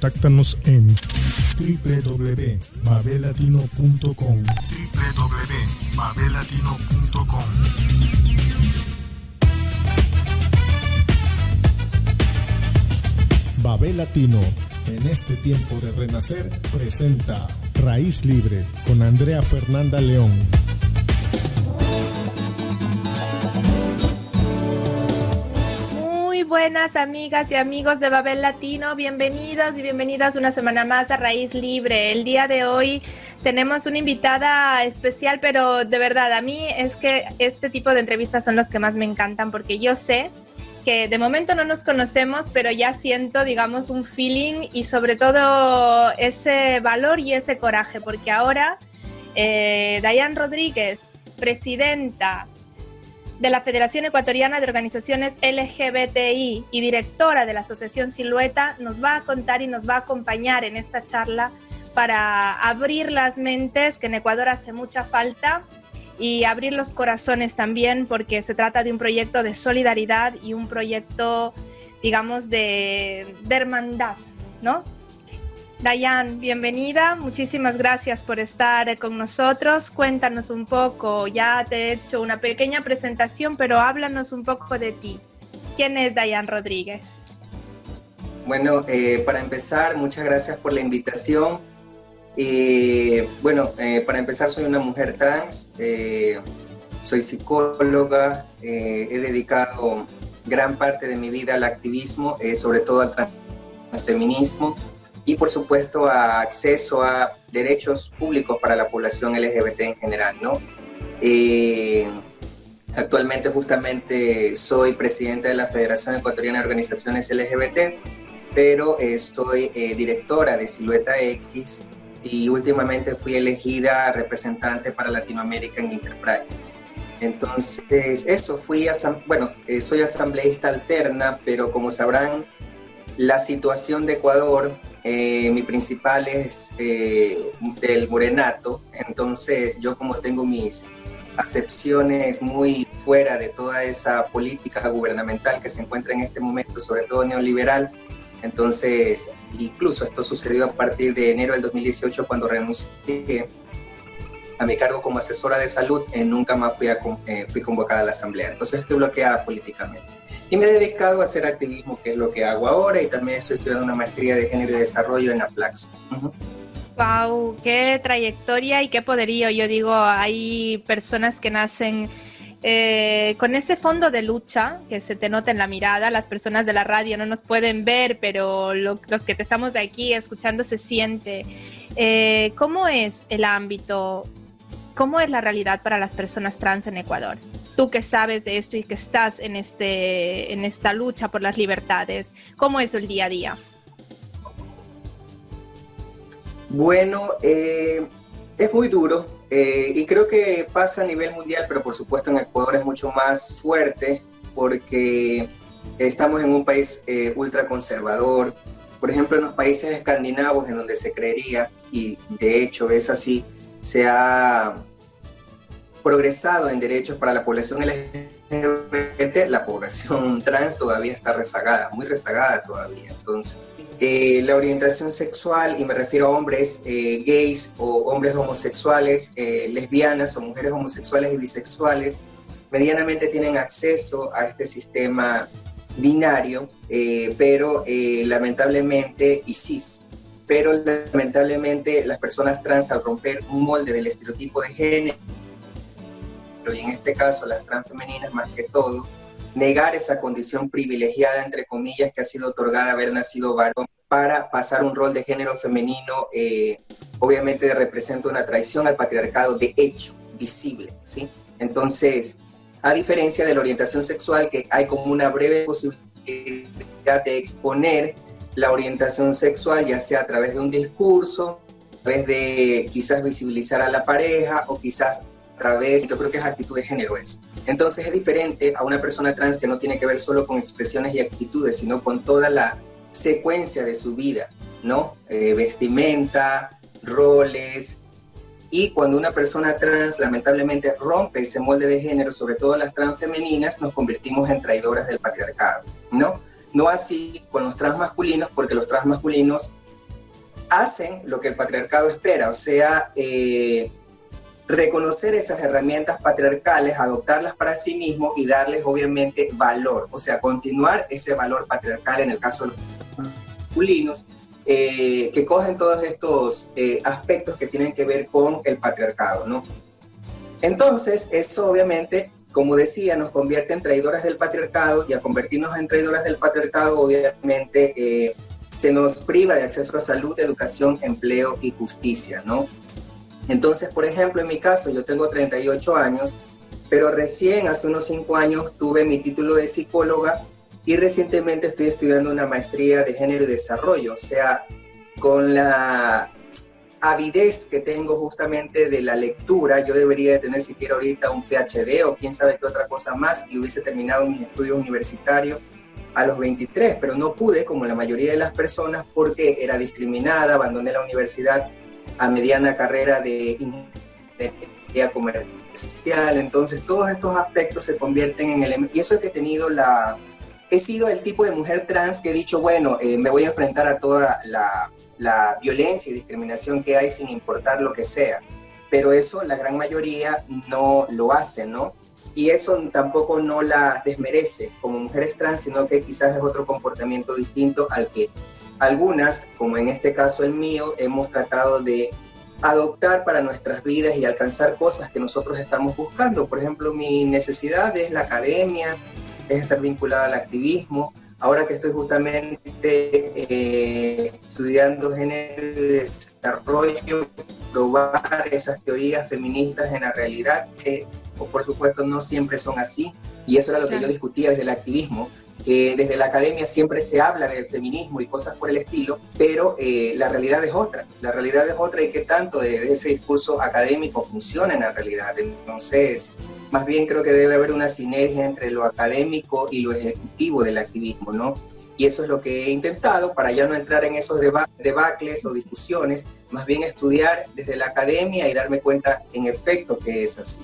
Contáctanos en www.babellatino.com www.babellatino.com. Babel Latino, en este tiempo de renacer, presenta Raíz Libre con Andrea Fernanda León. Muy buenas amigas y amigos de Babel Latino, bienvenidos y bienvenidas una semana más a Raíz Libre. El día de hoy tenemos una invitada especial, pero de verdad, a mí es que este tipo de entrevistas son los que más me encantan, porque yo sé que de momento no nos conocemos, pero ya siento, digamos, un feeling y sobre todo ese valor y ese coraje, porque ahora Dayan Rodríguez, presidenta de la Federación Ecuatoriana de Organizaciones LGBTI y directora de la Asociación Silueta, nos va a contar y nos va a acompañar en esta charla para abrir las mentes, que en Ecuador hace mucha falta, y abrir los corazones también, porque se trata de un proyecto de solidaridad y un proyecto, digamos, de hermandad, ¿no? Dayan, bienvenida, muchísimas gracias por estar con nosotros. Cuéntanos un poco, ya te he hecho una pequeña presentación, pero háblanos un poco de ti. ¿Quién es Dayan Rodríguez? Bueno, para empezar, muchas gracias por la invitación. Para empezar, soy una mujer trans, soy psicóloga, he dedicado gran parte de mi vida al activismo, sobre todo al transfeminismo y por supuesto a acceso a derechos públicos para la población LGBT en general, ¿no? Actualmente justamente soy presidenta de la Federación Ecuatoriana de Organizaciones LGBT, pero soy directora de Silueta X, y últimamente fui elegida representante para Latinoamérica en Interpride. Entonces, eso, soy asambleísta alterna, pero como sabrán, la situación de Ecuador, mi principal es del morenato, entonces yo como tengo mis acepciones muy fuera de toda esa política gubernamental que se encuentra en este momento, sobre todo neoliberal. Entonces, incluso esto sucedió a partir de enero del 2018, cuando renuncié a mi cargo como asesora de salud, nunca más fui convocada a la asamblea. Entonces estoy bloqueada políticamente. Y me he dedicado a hacer activismo, que es lo que hago ahora, y también estoy estudiando una maestría de género y desarrollo en Aplaxo. ¡Wow! ¡Qué trayectoria y qué poderío! Yo digo, hay personas que nacen con ese fondo de lucha que se te nota en la mirada. Las personas de la radio no nos pueden ver, pero los que estamos aquí escuchando se siente. ¿Cómo es el ámbito? ¿Cómo es la realidad para las personas trans en Ecuador? Tú que sabes de esto y que estás en esta lucha por las libertades, ¿cómo es el día a día? Bueno, es muy duro. Y creo que pasa a nivel mundial, pero por supuesto en Ecuador es mucho más fuerte porque estamos en un país ultraconservador. Por ejemplo, en los países escandinavos, en donde se creería, y de hecho es así, se ha progresado en derechos para la población LGBT, la población trans todavía está rezagada, muy rezagada todavía. Entonces, la orientación sexual, y me refiero a hombres gays o hombres homosexuales, lesbianas o mujeres homosexuales y bisexuales, medianamente tienen acceso a este sistema binario, pero lamentablemente, y cis, pero lamentablemente las personas trans, al romper un molde del estereotipo de género, y en este caso las transfemeninas más que todo, negar esa condición privilegiada, entre comillas, que ha sido otorgada haber nacido varón para pasar un rol de género femenino, obviamente representa una traición al patriarcado de hecho, visible, ¿sí? Entonces, a diferencia de la orientación sexual, que hay como una breve posibilidad de exponer la orientación sexual, ya sea a través de un discurso, a través de quizás visibilizar a la pareja, o quizás a través, yo creo que es actitud de género eso. Entonces es diferente a una persona trans, que no tiene que ver solo con expresiones y actitudes, sino con toda la secuencia de su vida, ¿no? Vestimenta, roles. Y cuando una persona trans lamentablemente rompe ese molde de género, sobre todo las transfemeninas, nos convertimos en traidoras del patriarcado, ¿no? No así con los transmasculinos, porque los transmasculinos hacen lo que el patriarcado espera, o sea, reconocer esas herramientas patriarcales, adoptarlas para sí mismo y darles obviamente valor, o sea, continuar ese valor patriarcal en el caso de los masculinos, que cogen todos estos aspectos que tienen que ver con el patriarcado, ¿no? Entonces, eso obviamente, como decía, nos convierte en traidoras del patriarcado, y al convertirnos en traidoras del patriarcado, obviamente, se nos priva de acceso a salud, educación, empleo y justicia, ¿no? Entonces, por ejemplo, en mi caso, yo tengo 38 años, pero recién hace unos 5 años tuve mi título de psicóloga y recientemente estoy estudiando una maestría de género y desarrollo, o sea, con la avidez que tengo justamente de la lectura, yo debería de tener siquiera ahorita un PhD o quién sabe qué otra cosa más, y hubiese terminado mis estudios universitarios a los 23, pero no pude, como la mayoría de las personas, porque era discriminada, abandoné la universidad a mediana carrera de ingeniería comercial. Entonces todos estos aspectos se convierten en elementos, y eso es que he sido el tipo de mujer trans que he dicho, bueno, me voy a enfrentar a toda la violencia y discriminación que hay sin importar lo que sea, pero eso la gran mayoría no lo hace, ¿no? Y eso tampoco no la desmerece como mujeres trans, sino que quizás es otro comportamiento distinto al que algunas, como en este caso el mío, hemos tratado de adoptar para nuestras vidas y alcanzar cosas que nosotros estamos buscando. Por ejemplo, mi necesidad es la academia, es estar vinculada al activismo. Ahora que estoy justamente estudiando género y desarrollo, probar esas teorías feministas en la realidad, que por supuesto no siempre son así, y eso era lo que yo discutía desde el activismo, que desde la academia siempre se habla del feminismo y cosas por el estilo, pero la realidad es otra, y qué tanto de ese discurso académico funciona en la realidad. Entonces, más bien creo que debe haber una sinergia entre lo académico y lo ejecutivo del activismo, ¿no? Y eso es lo que he intentado, para ya no entrar en esos debacles o discusiones, más bien estudiar desde la academia y darme cuenta en efecto que es así.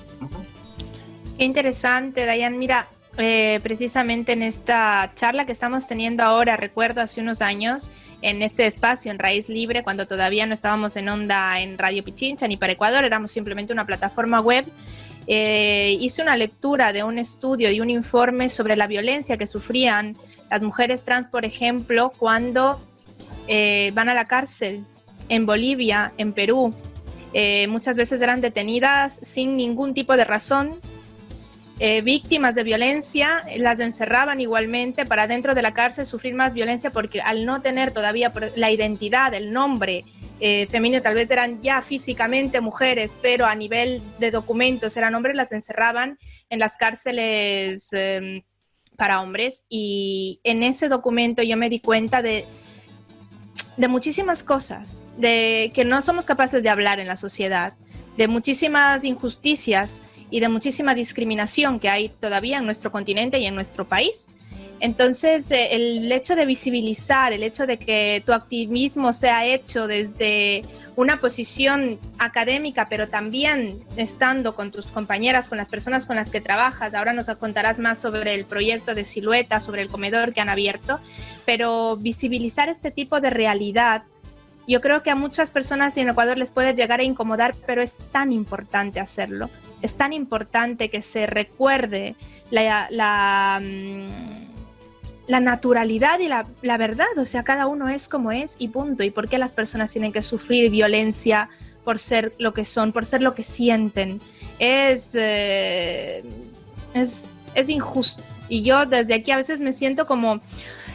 Qué interesante, Dayan. Mira, precisamente en esta charla que estamos teniendo ahora, recuerdo hace unos años, en este espacio, en Raíz Libre, cuando todavía no estábamos en onda en Radio Pichincha ni para Ecuador, éramos simplemente una plataforma web. Hice una lectura de un estudio y un informe sobre la violencia que sufrían las mujeres trans, por ejemplo, cuando van a la cárcel en Bolivia, en Perú. Muchas veces eran detenidas sin ningún tipo de razón, víctimas de violencia, las encerraban igualmente para dentro de la cárcel sufrir más violencia, porque al no tener todavía la identidad, el nombre femenino, tal vez eran ya físicamente mujeres, pero a nivel de documentos eran hombres, las encerraban en las cárceles para hombres. Y en ese documento yo me di cuenta de muchísimas cosas, de que no somos capaces de hablar en la sociedad, de muchísimas injusticias y de muchísima discriminación que hay todavía en nuestro continente y en nuestro país. Entonces, el hecho de visibilizar, el hecho de que tu activismo sea hecho desde una posición académica, pero también estando con tus compañeras, con las personas con las que trabajas. Ahora nos contarás más sobre el proyecto de Silueta, sobre el comedor que han abierto, pero visibilizar este tipo de realidad, yo creo que a muchas personas en Ecuador les puede llegar a incomodar, pero es tan importante hacerlo. Es tan importante que se recuerde la naturalidad y la verdad. O sea, cada uno es como es y punto. ¿Y por qué las personas tienen que sufrir violencia por ser lo que son, por ser lo que sienten? Es injusto. Y yo desde aquí a veces me siento como...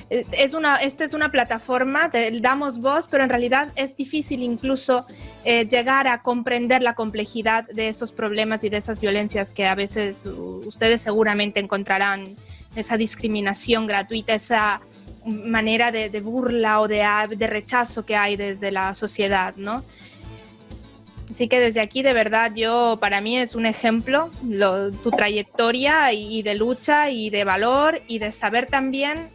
esta es una plataforma, damos voz, pero en realidad es difícil incluso llegar a comprender la complejidad de esos problemas y de esas violencias que a veces ustedes seguramente encontrarán, esa discriminación gratuita, esa manera de burla o de rechazo que hay desde la sociedad, ¿no? Así que desde aquí, de verdad, para mí es un ejemplo, tu trayectoria y de lucha y de valor y de saber también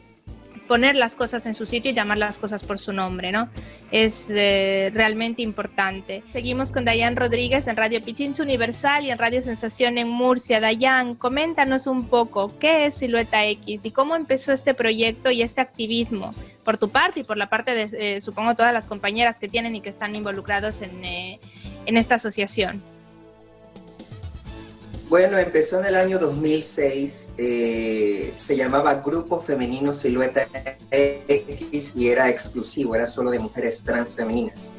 poner las cosas en su sitio y llamar las cosas por su nombre, ¿no? Es realmente importante. Seguimos con Dayan Rodríguez en Radio Pichincha Universal y en Radio Sensación en Murcia. Dayan, coméntanos un poco, ¿qué es Silueta X y cómo empezó este proyecto y este activismo? Por tu parte y por la parte de, supongo, todas las compañeras que tienen y que están involucrados en esta asociación. Bueno, empezó en el año 2006, se llamaba Grupo Femenino Silueta X y era exclusivo, era solo de mujeres trans femeninas.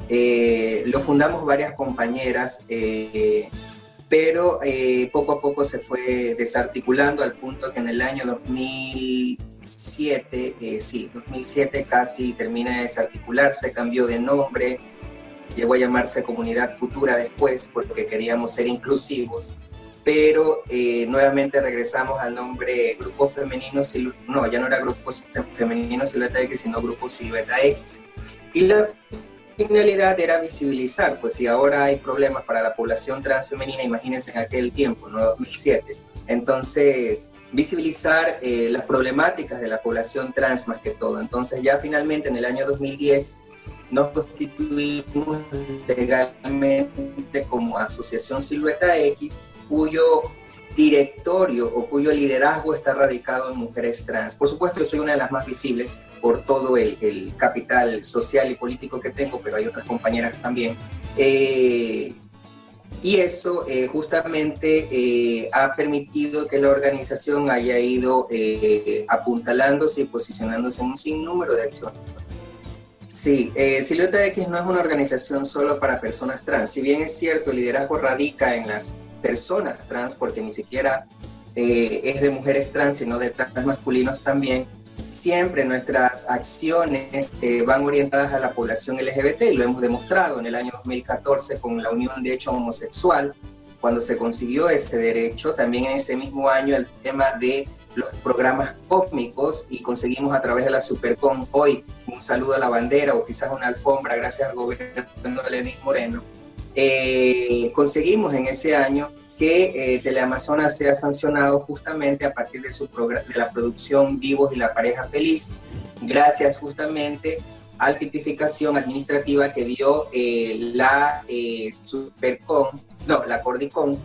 Lo fundamos varias compañeras, pero poco a poco se fue desarticulando al punto que en el año 2007 casi termina de desarticularse, cambió de nombre, llegó a llamarse Comunidad Futura después porque queríamos ser inclusivos. Pero nuevamente regresamos al nombre Grupo Femenino, no, ya no era Grupo Femenino Silueta X, sino Grupo Silueta X. Y la finalidad era visibilizar, pues si ahora hay problemas para la población trans femenina, imagínense en aquel tiempo, ¿no? 2007. Entonces, visibilizar las problemáticas de la población trans más que todo. Entonces ya finalmente en el año 2010 nos constituimos legalmente como Asociación Silueta X, cuyo directorio o cuyo liderazgo está radicado en mujeres trans. Por supuesto, yo soy una de las más visibles por todo el capital social y político que tengo, pero hay otras compañeras también. Y eso justamente ha permitido que la organización haya ido apuntalándose y posicionándose en un sinnúmero de acciones. Sí, Silueta X no es una organización solo para personas trans. Si bien es cierto, el liderazgo radica en las personas trans, porque ni siquiera es de mujeres trans, sino de trans masculinos también, siempre nuestras acciones van orientadas a la población LGBT, y lo hemos demostrado en el año 2014 con la unión de hecho homosexual, cuando se consiguió ese derecho, también en ese mismo año el tema de los programas cósmicos, y conseguimos a través de la Supercon hoy un saludo a la bandera o quizás una alfombra gracias al gobierno de Lenín Moreno. Conseguimos en ese año que Teleamazonas sea sancionado justamente a partir de la producción Vivos y la Pareja Feliz, gracias justamente a la tipificación administrativa que dio la Cordicon,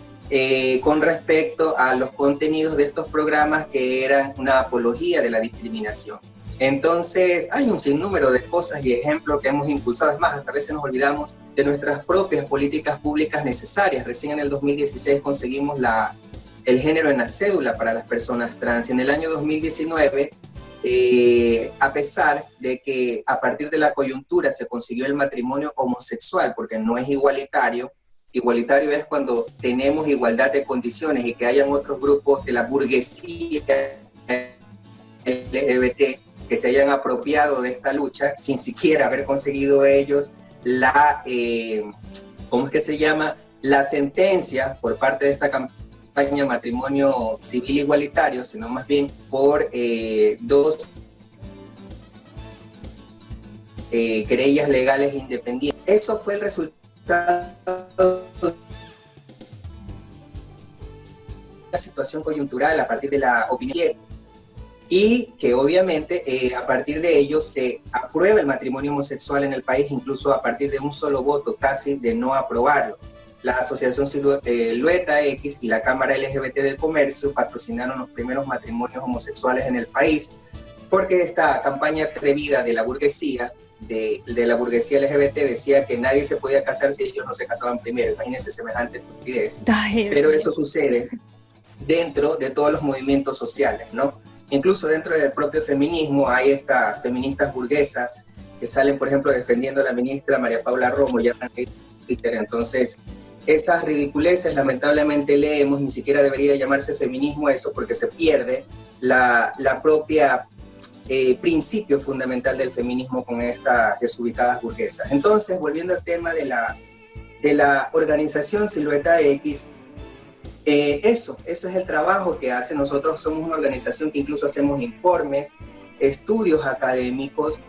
con respecto a los contenidos de estos programas que eran una apología de la discriminación. Entonces, hay un sinnúmero de cosas y ejemplos que hemos impulsado. Es más, hasta a veces nos olvidamos de nuestras propias políticas públicas necesarias. Recién en el 2016 conseguimos el género en la cédula para las personas trans. Y en el año 2019, a pesar de que a partir de la coyuntura se consiguió el matrimonio homosexual, porque no es igualitario, igualitario es cuando tenemos igualdad de condiciones y que hayan otros grupos de la burguesía LGBT que se hayan apropiado de esta lucha sin siquiera haber conseguido ellos ¿cómo es que se llama? La sentencia por parte de esta campaña matrimonio civil igualitario, sino más bien por dos querellas legales independientes. Eso fue el resultado de la situación coyuntural a partir de la opinión, y que obviamente a partir de ello se aprueba el matrimonio homosexual en el país, incluso a partir de un solo voto casi de no aprobarlo. La Asociación Silueta X y la Cámara LGBT de Comercio patrocinaron los primeros matrimonios homosexuales en el país, porque esta campaña atrevida de la burguesía, de la burguesía LGBT, decía que nadie se podía casar si ellos no se casaban primero. Imagínense semejante estupidez. Pero eso sucede dentro de todos los movimientos sociales, ¿no? Incluso dentro del propio feminismo hay estas feministas burguesas que salen, por ejemplo, defendiendo a la ministra María Paula Romo, ya en Twitter. Entonces, esas ridiculeces lamentablemente leemos, ni siquiera debería llamarse feminismo eso, porque se pierde la propia principio fundamental del feminismo con estas desubicadas burguesas. Entonces, volviendo al tema de la organización Silueta X, eso es el trabajo que hace. Nosotros somos una organización que incluso hacemos informes, estudios académicos.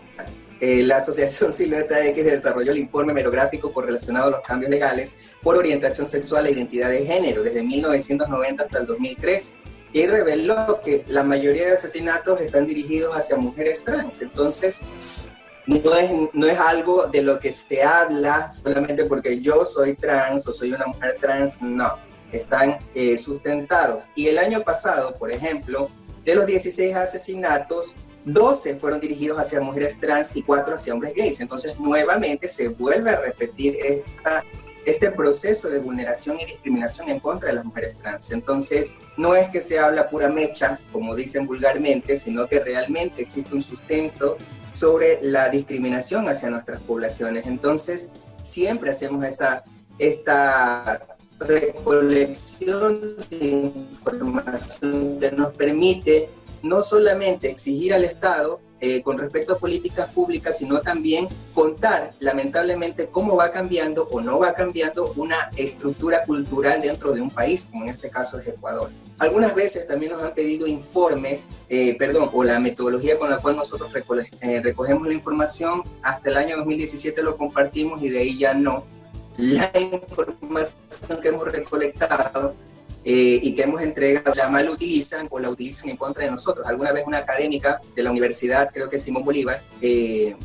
La Asociación Silueta X desarrolló el informe merográfico correlacionado a los cambios legales por orientación sexual e identidad de género desde 1990 hasta el 2003. y reveló que la mayoría de asesinatos están dirigidos hacia mujeres trans. Entonces, no es algo de lo que se habla solamente porque yo soy trans o soy una mujer trans, no, están sustentados. Y el año pasado, por ejemplo, de los 16 asesinatos, 12 fueron dirigidos hacia mujeres trans y 4 hacia hombres gays. Entonces, nuevamente se vuelve a repetir este proceso de vulneración y discriminación en contra de las mujeres trans. Entonces, no es que se habla pura mecha, como dicen vulgarmente, sino que realmente existe un sustento sobre la discriminación hacia nuestras poblaciones. Entonces, siempre hacemos esta recolección de información que nos permite no solamente exigir al Estado con respecto a políticas públicas, sino también contar, lamentablemente, cómo va cambiando o no va cambiando una estructura cultural dentro de un país, como en este caso es Ecuador. Algunas veces también nos han pedido informes, o la metodología con la cual nosotros recogemos la información. Hasta el año 2017 lo compartimos y de ahí ya no. La información que hemos recolectado y que hemos entregado, la mal utilizan o la utilizan en contra de nosotros. Alguna vez una académica de la universidad, creo que Simón Bolívar,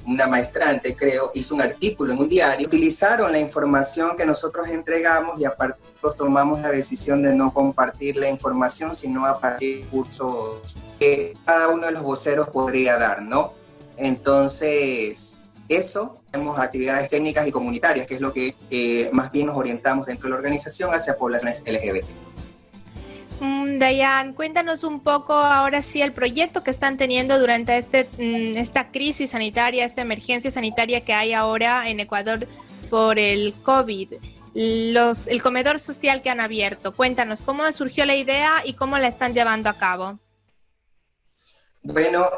una maestrante creo, hizo un artículo en un diario, utilizaron la información que nosotros entregamos y aparte tomamos la decisión de no compartir la información, sino a partir de cursos que cada uno de los voceros podría dar, ¿no? Entonces, eso, tenemos actividades técnicas y comunitarias, que es lo que más bien nos orientamos dentro de la organización hacia poblaciones LGBT. Dayan, cuéntanos un poco ahora sí el proyecto que están teniendo durante esta crisis sanitaria, esta emergencia sanitaria que hay ahora en Ecuador por el COVID. El comedor social que han abierto. Cuéntanos, ¿cómo surgió la idea y cómo la están llevando a cabo? Bueno,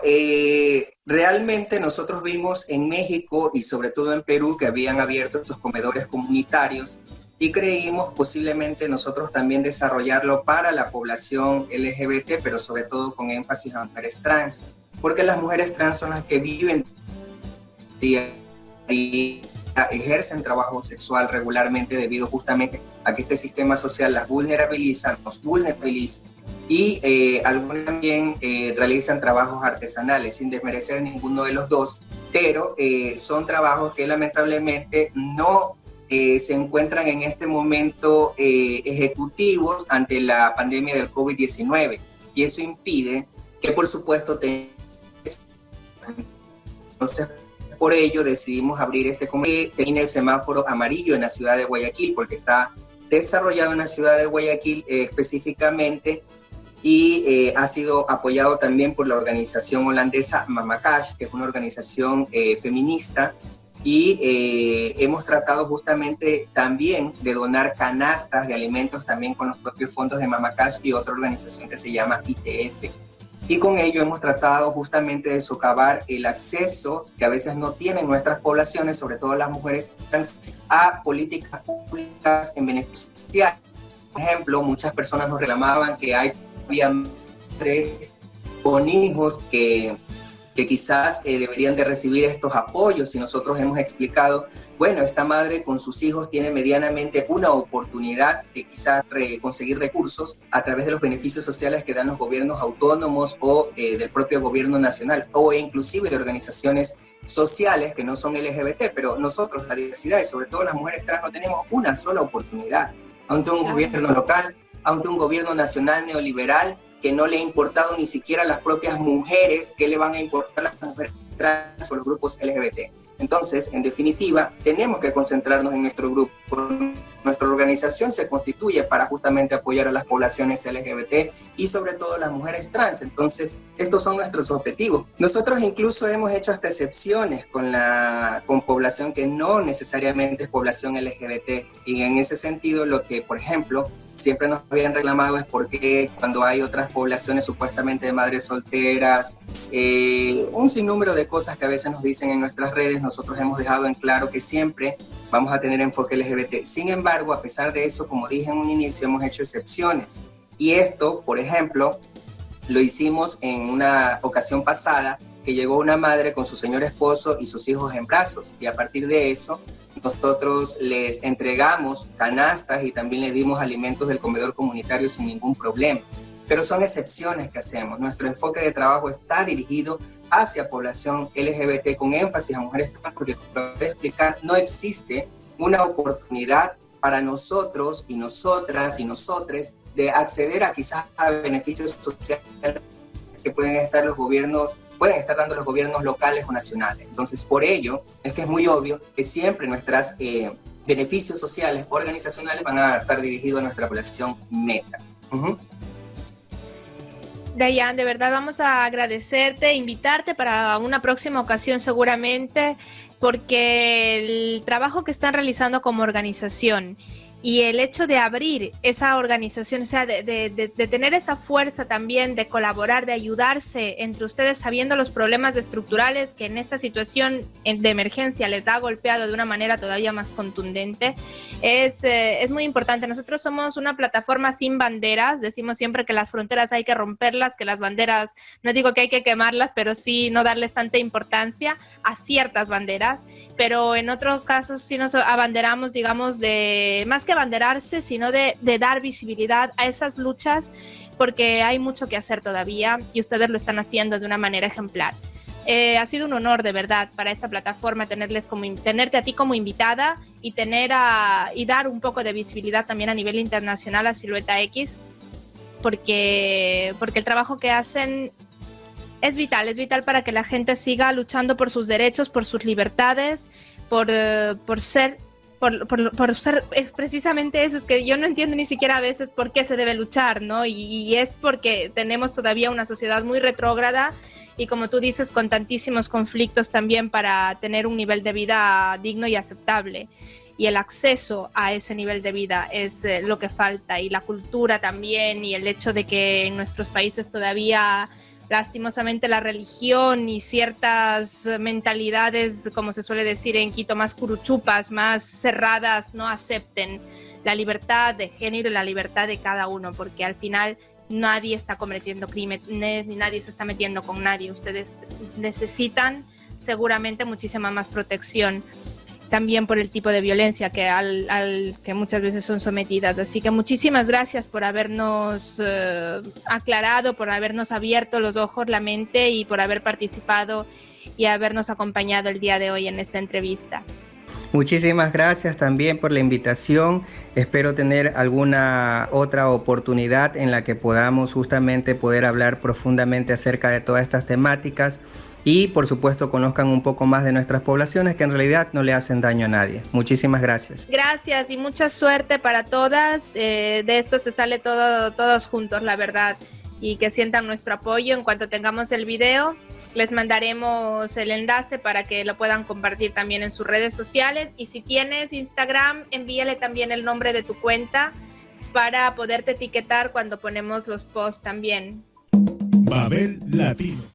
realmente nosotros vimos en México y sobre todo en Perú que habían abierto estos comedores comunitarios y creímos posiblemente nosotros también desarrollarlo para la población LGBT, pero sobre todo con énfasis a mujeres trans, porque las mujeres trans son las que viven día a día, ejercen trabajo sexual regularmente debido justamente a que este sistema social las vulnerabiliza, nos vulnerabiliza, y algunas también realizan trabajos artesanales, sin desmerecer ninguno de los dos, pero son trabajos que lamentablemente no se encuentran en este momento ejecutivos ante la pandemia del COVID-19, y eso impide que por supuesto entonces por ello decidimos abrir este comedor que tiene el semáforo amarillo en la ciudad de Guayaquil, porque está desarrollado en la ciudad de Guayaquil específicamente, y ha sido apoyado también por la organización holandesa Mama Cash, que es una organización feminista, y hemos tratado justamente también de donar canastas de alimentos también con los propios fondos de Mama Cash y otra organización que se llama ITF. Y con ello hemos tratado justamente de socavar el acceso que a veces no tienen nuestras poblaciones, sobre todo las mujeres trans, a políticas públicas en beneficio social. Por ejemplo, muchas personas nos reclamaban que había madres con hijos que quizás deberían de recibir estos apoyos, y nosotros hemos explicado, bueno, esta madre con sus hijos tiene medianamente una oportunidad de quizás conseguir recursos a través de los beneficios sociales que dan los gobiernos autónomos o del propio gobierno nacional, o inclusive de organizaciones sociales que no son LGBT, pero nosotros, la diversidad y sobre todo las mujeres trans, no tenemos una sola oportunidad ante un gobierno local, ante un gobierno nacional neoliberal que no le ha importado ni siquiera a las propias mujeres, que le van a importar a las mujeres trans o los grupos LGBT. Entonces, en definitiva, tenemos que concentrarnos en nuestro grupo. Nuestra organización se constituye para justamente apoyar a las poblaciones LGBT y sobre todo las mujeres trans. Entonces, estos son nuestros objetivos. Nosotros incluso hemos hecho hasta excepciones con población que no necesariamente es población LGBT. Y en ese sentido, lo que, por ejemplo, siempre nos habían reclamado es por qué cuando hay otras poblaciones supuestamente de madres solteras, un sinnúmero de cosas que a veces nos dicen en nuestras redes, nosotros hemos dejado en claro que siempre vamos a tener enfoque LGBT. Sin embargo, a pesar de eso, como dije en un inicio, hemos hecho excepciones. Y esto, por ejemplo, lo hicimos en una ocasión pasada, que llegó una madre con su señor esposo y sus hijos en brazos. Y a partir de eso, nosotros les entregamos canastas y también les dimos alimentos del comedor comunitario sin ningún problema. pero son excepciones que hacemos. Nuestro enfoque de trabajo está dirigido hacia población LGBT con énfasis a mujeres trans, porque como lo voy a explicar, no existe una oportunidad para nosotros y nosotras y nosotres de acceder a quizás a beneficios sociales que pueden estar dando los gobiernos locales o nacionales. Entonces, por ello, es que es muy obvio que siempre nuestros beneficios sociales organizacionales van a estar dirigidos a nuestra población meta. Dayan, de verdad vamos a agradecerte, invitarte para una próxima ocasión seguramente, porque el trabajo que están realizando como organización y el hecho de abrir esa organización, o sea, de tener esa fuerza también, de colaborar, de ayudarse entre ustedes, sabiendo los problemas estructurales que en esta situación de emergencia les ha golpeado de una manera todavía más contundente, es muy importante. Nosotros somos una plataforma sin banderas, decimos siempre que las fronteras hay que romperlas, que las banderas, no digo que hay que quemarlas, pero sí no darles tanta importancia a ciertas banderas, pero en otros casos sí nos abanderamos, digamos, de más que abanderarse, sino de dar visibilidad a esas luchas, porque hay mucho que hacer todavía y ustedes lo están haciendo de una manera ejemplar. Ha sido un honor de verdad para esta plataforma tenerte a ti como invitada y dar un poco de visibilidad también a nivel internacional a Silueta X, porque el trabajo que hacen es vital para que la gente siga luchando por sus derechos, por sus libertades, por ser es precisamente eso. Es que yo no entiendo ni siquiera a veces por qué se debe luchar, ¿no? Y es porque tenemos todavía una sociedad muy retrógrada y, como tú dices, con tantísimos conflictos también para tener un nivel de vida digno y aceptable. Y el acceso a ese nivel de vida es lo que falta, y la cultura también, y el hecho de que en nuestros países todavía lastimosamente la religión y ciertas mentalidades, como se suele decir en Quito, más curuchupas, más cerradas, no acepten la libertad de género y la libertad de cada uno, porque al final nadie está cometiendo crímenes ni nadie se está metiendo con nadie. Ustedes necesitan seguramente muchísima más protección, también por el tipo de violencia al que muchas veces son sometidas. Así que muchísimas gracias por habernos aclarado, por habernos abierto los ojos, la mente, y por haber participado y habernos acompañado el día de hoy en esta entrevista. Muchísimas gracias también por la invitación. Espero tener alguna otra oportunidad en la que podamos justamente poder hablar profundamente acerca de todas estas temáticas. Y, por supuesto, conozcan un poco más de nuestras poblaciones, que en realidad no le hacen daño a nadie. Muchísimas gracias. Gracias y mucha suerte para todas. De esto se sale todos juntos, la verdad. Y que sientan nuestro apoyo. En cuanto tengamos el video, les mandaremos el enlace para que lo puedan compartir también en sus redes sociales. Y si tienes Instagram, envíale también el nombre de tu cuenta para poderte etiquetar cuando ponemos los posts también. Babel Latino.